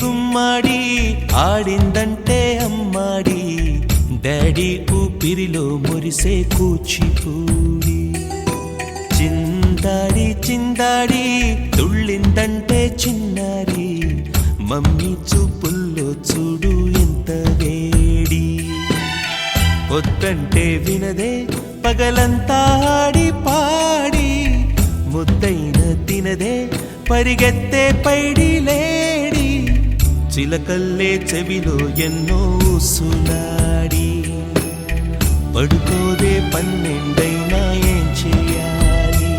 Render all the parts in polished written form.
గుమ్మాడి ఆడిందంటే అమ్మాడి డాడీ ఊపిరిలో మురిసే కూచిపూడి చిందాడి చిందాడి తుళ్ళిందంటే చిన్నారి మమ్మీ చూపుల్లో చూడు ఎంత వేడి వద్దంటే వినదే పగలంతా ఆడి పాడి ముద్దైన తినదే పరిగెత్తే పైడి లేడి చిలకల్లే చెవిలో ఎన్నో సులాడి పడుకోదే పన్నెండైనా ఏం చేయాలి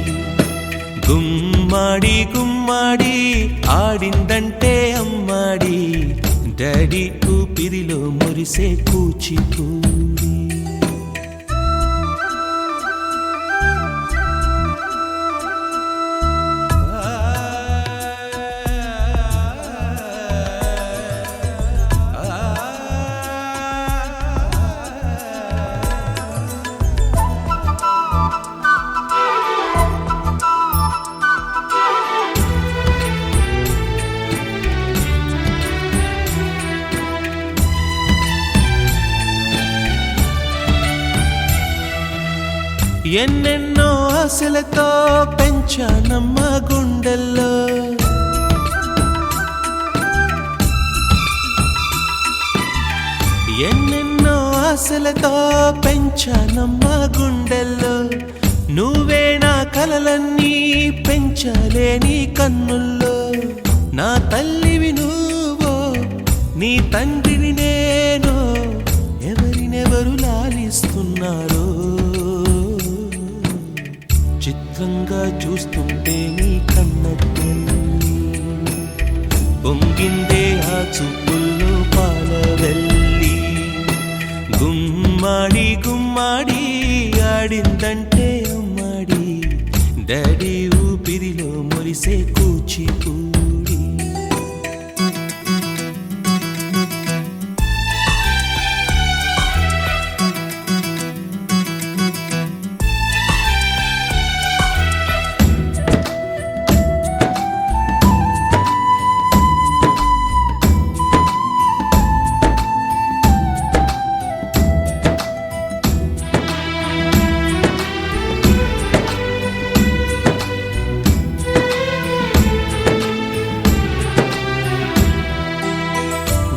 గుమ్మాడి గుమ్మాడి ఆడిందంటే అమ్మాడి డాడీ ఊపిరిలో మురిసే కూచిపూడి ఎన్నెన్నో ఆశలతో పెంచానమ్మ గుండెల్లో ఎన్నెన్నో ఆశలతో పెంచానమ్మ గుండెల్లో నువ్వే నా కలలన్నీ పెంచలేని కన్నుల్లో నా తల్లివి నువ్వో నీ తండ్రిని నేను ఎవరినెవరు లాలిస్తున్నారో చిత్రంగా చూస్తుంటే నీ కన్నట్టు పొంగిందే ఆ చూపుల్లో పాలవెల్లి గుమ్మాడి గుమ్మాడి ఆడిందంటే అమ్మాడి డాడీ ఊపిరిలో మురిసే కూచిపూడి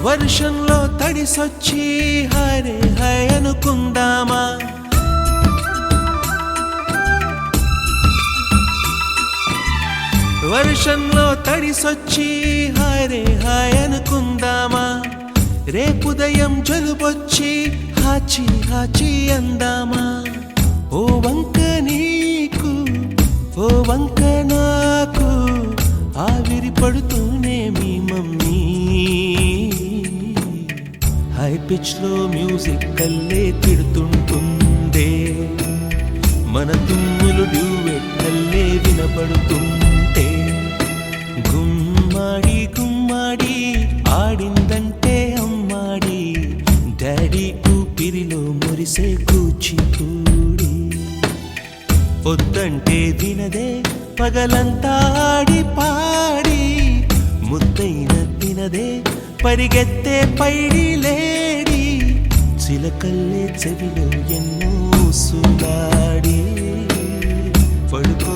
వర్షంలో తడిసొచ్చి హరే హై అనుకుందామా వర్షంలో తడిసొచ్చి హరే హై అనుకుందామా రేపుదయం జలుబొచ్చి హాచి హాచి అందామా ఓ వంక నీకు ఓ వంక నాకు ఆవిరి పడుతూనే మీ మమ్మీ హై పిచ్ లో మ్యూజిక్ కల్లే తిడుతుంటుందే మన తుమ్ములు డ్యూయెట్ కల్లే వినపడుతుంటే గుమ్మాడి గుమ్మాడి ఆడిందంటే అమ్మాడి డాడీ ఊపిరిలో మురిసే కూచిపూడి వద్దంటే వినదే పగలంతా ఆడి పాడి ముద్దైన తినదే పరిగెత్తే పైడి లేడి చిలకల్లే చెవిలో ఎన్నో సులాడి పడుకో